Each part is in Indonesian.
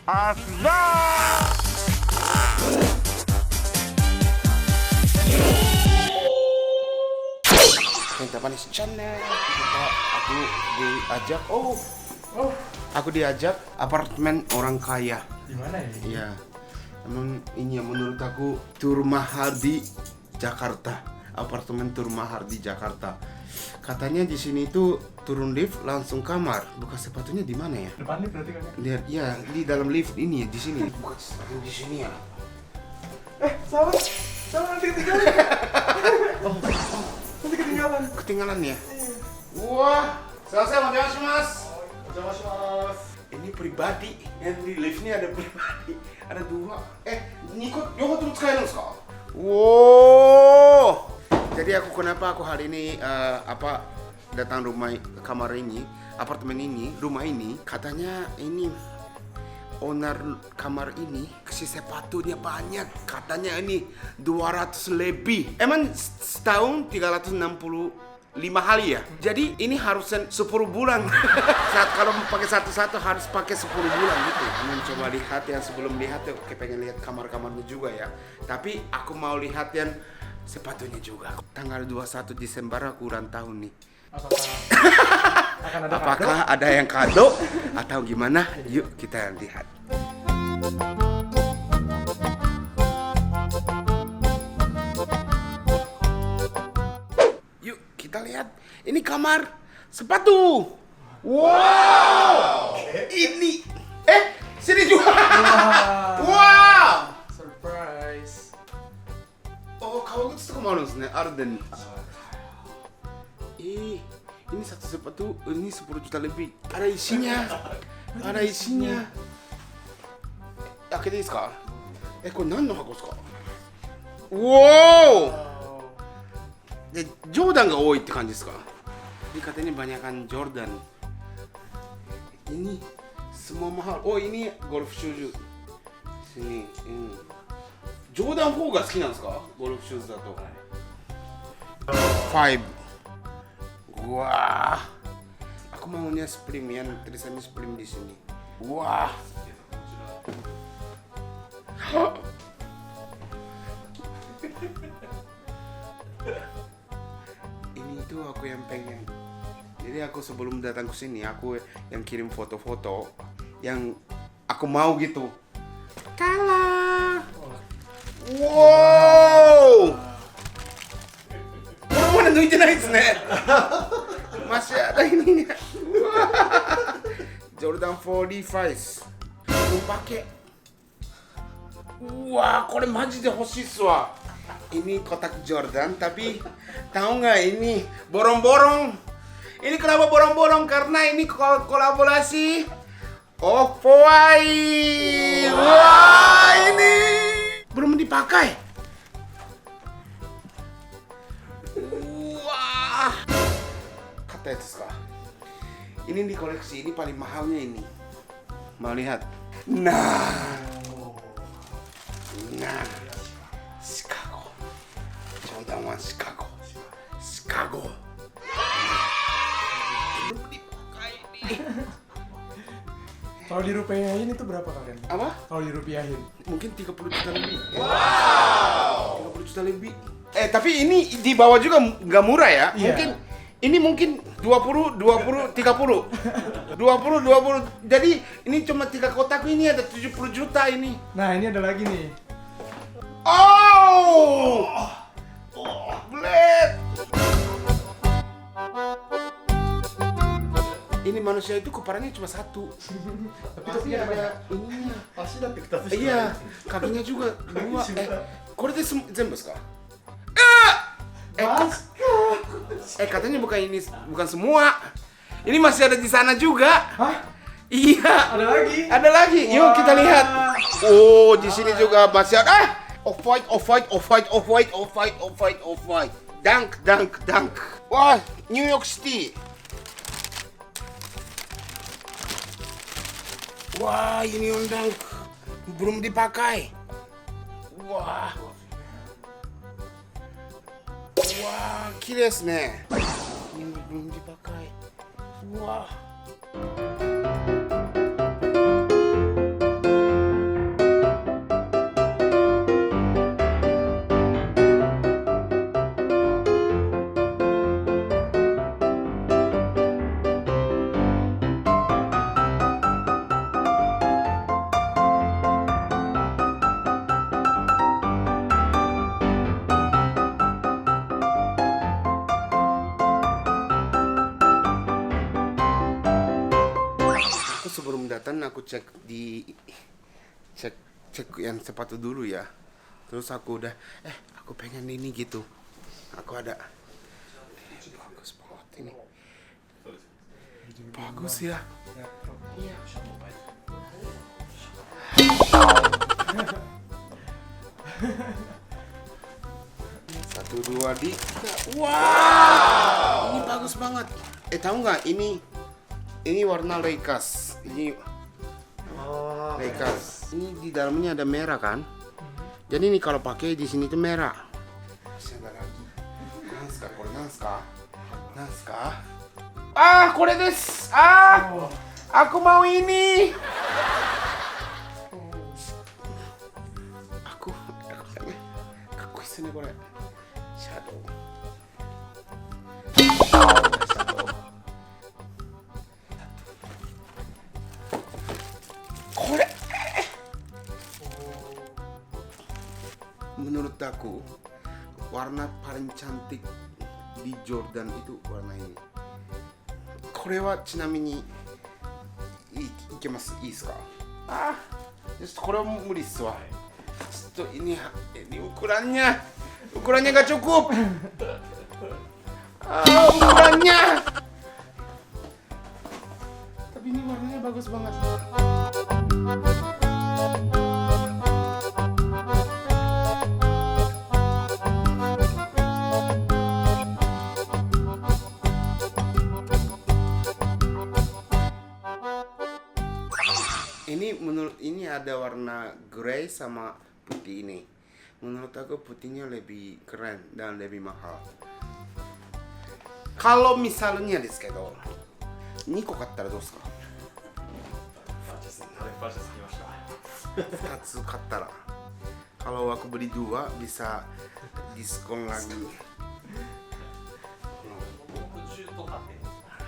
Asda. Minta Manis Channel. Aku diajak. Aku diajak apartemen orang kaya. Di mana ya? Iya. Emang ini yang menurut aku termahal di Jakarta. Apartemen termahal di Jakarta. Katanya di sini itu turun lift langsung kamar. Buka sepatunya di mana ya? Depan nih berarti kan? Lihat ya di dalam lift ini di sini. Buka sepatu di sini ya. Salah nanti ketinggalan. Nanti ketinggalan. Ketinggalan ya? Wah, selesai mas. Ini pribadi. Yang di lift ini ada pribadi. Ada dua. Niko, Yoko tuh sekali kah? Wow. Jadi kenapa aku hari ini datang kamar ini, apartemen ini, rumah ini, katanya ini owner kamar ini kasih sepatu dia banyak, katanya ini 200 lebih. Emang setahun 365 hari ya. Jadi ini harusnya 10 bulan. Saat kalau pakai satu-satu harus pakai 10 bulan gitu. Coba lihat yang sebelum lihat ya, pengen lihat kamar-kamarnya juga ya. Tapi aku mau lihat yang sepatunya juga. Tanggal 21 Desember aku ulang tahun nih. Apakah ada yang kado atau gimana? Yuk kita lihat. Yuk kita lihat. Ini kamar sepatu. Wow. Ini. Sini juga. Wow. Surprise. Kalau gitu kemana sih? Arden. Ini satu sepatu ini 10 juta lebih. Ada isinya.開けていいですか? これ何の箱ですか? Wow. De Jordan が多いって感じですか? Ini katanya banyakan Jordan. Ini semua mahal. Ini golf shoes. Sini. Jordan 4が好きなんですか? Golf shoes だと。5. Wah. Aku maunya Supreme yang tulisannya Supreme di sini. Wah. Ini tuh aku yang pengen. Jadi aku sebelum datang ke sini aku yang kirim foto-foto yang aku mau gitu. Kalah. Wow. Mana nuiteないですね. Masih ada ininya. Jordan 4 Levi's. Belum pakai. Wah, これマジで欲しいっすわ. Ini kotak Jordan, tapi tahu nggak ini borong-borong. Ini kenapa borong-borong? Karena ini kolaborasi Off-White. Wah, ini belum dipakai. Wah, kata itu kah? Ini di koleksi, ini paling mahalnya ini. Mau lihat? Nah, Chicago. Jordan 1 Chicago. Belum dipakai nih. Kalau dirupiahin itu berapa kalian? Apa? Kalau dirupiahin? Mungkin 30 juta lebih. Wow. 30 juta lebih. Tapi ini di bawah juga nggak murah ya. Yeah. Mungkin 20, 30. 20. Jadi ini cuma 3 kotak, ini ada 70 juta ini. Nah, ini ada lagi nih. Blade. Ini manusia itu kepalanya cuma satu. Tapi ada ininya. Pasti ada kita. Iya, kakinya juga 2. Kok itu全部ですか? Katanya bukan semua. Ini masih ada di sana juga. Hah? Iya. Ada lagi? Yuk kita lihat. Di sini juga masih ada. Off-White. Dunk. Wah, New York City. Wah, ini Dunk. Belum dipakai. Wah, 綺麗ですね。belum dipakai. Wah. Sebelum datang aku cek yang sepatu dulu ya. Terus aku udah aku pengen ini gitu. Aku ada bagus banget ini. Bagus ya. Iya. Satu dua tiga. Wow. Ini bagus banget. Tahu nggak ini warna Lakers. Ini Lakers. Ini di dalamnya ada merah kan? Jadi ini kalau pakai di sini tuh merah. Masih ada lagi. Naskah. Kore desu. Aku mau ini. Aku kakui desu ne kore. Shadow. Menurut aku warna paling cantik di Jordan itu warna ini. Kore wa chinamini ikemasu, ii desu ka? Kore wa muri desu wa. Ini ukurannya gak cukup. Ukurannya. Tapi ini warnanya bagus banget. Ini ada warna grey sama putih ini. Menurut aku putihnya lebih keren dan lebih mahal. Kalau misalnya desu kedo, 2個買ったらどうですか? 2つ買ったら. Kalau aku beli 2 bisa diskon lagi.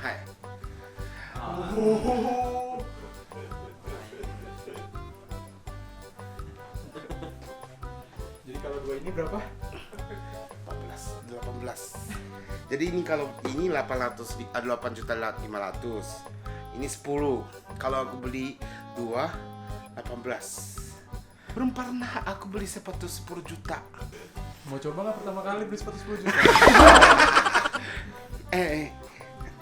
Hai. Jadi kalau 2 ini berapa? 18. Jadi ini kalau ini 8.500. Ini 10. Kalau aku beli 2 18. Belum pernah aku beli sepatu 10 juta. Mau coba nggak pertama kali beli sepatu 10 juta?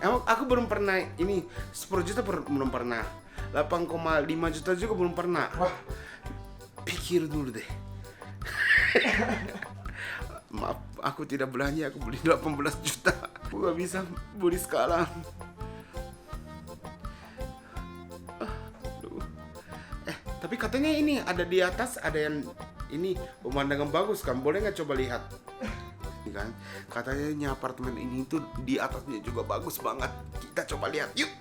Aku belum pernah ini 10 juta belum pernah. 8,5 juta juga belum pernah. Wah, pikir dulu deh. Maaf, aku tidak belanja, aku beli 18 juta. Aku gak bisa beli sekarang. Tapi katanya ini ada di atas, ada yang ini pemandangan bagus kan? Boleh nggak coba lihat? Ini kan, katanya apartemen ini tuh di atasnya juga bagus banget. Kita coba lihat, yuk.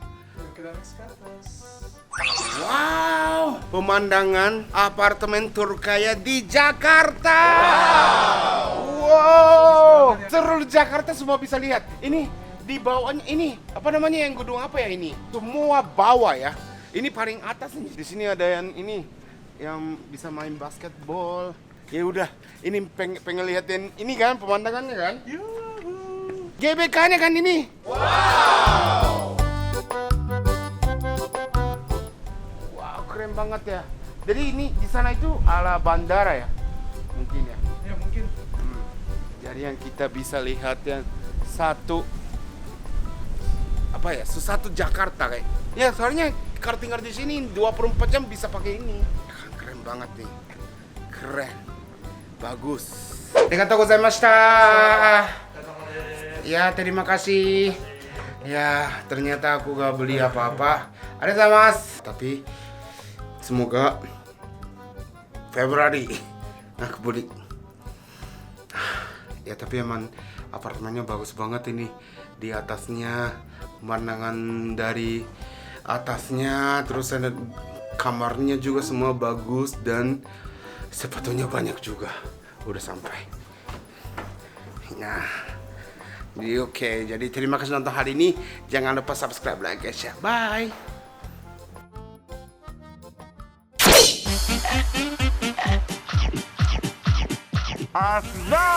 kita naik ke atas. Wow, pemandangan apartemen Turkaya di Jakarta. Wow, seluruh Jakarta semua bisa lihat. Ini di bawahnya ini apa namanya yang gedung apa ya ini? Semua bawah ya. Ini paling atas nih. Di sini ada yang ini yang bisa main basketball. Ya udah, ini pengen lihatin ini kan pemandangannya kan? Yuhu. GBK-nya kan ini. Wow. Wow, keren banget ya. Jadi ini di sana itu ala bandara ya? Mungkin ya. Ya mungkin. Jadi yang kita bisa lihat yang satu apa ya? Satu Jakarta kayak. Ya soalnya kalau tinggal di sini 24 jam bisa pakai ini. Keren banget nih. Keren. Bagus. Arigatou gozaimashita. Ya, terima kasih. Ya, ternyata aku gak beli apa-apa. Arigatou gozaimasu. Tapi semoga Februari aku beli. Ya, tapi emang apartemennya bagus banget ini. Di atasnya pemandangan dari atasnya, terus ada kamarnya juga semua bagus dan sepatunya banyak juga. Udah sampai. Nah, jadi oke. Jadi terima kasih nonton hari ini. Jangan lupa subscribe, like, share. Bye. Asda!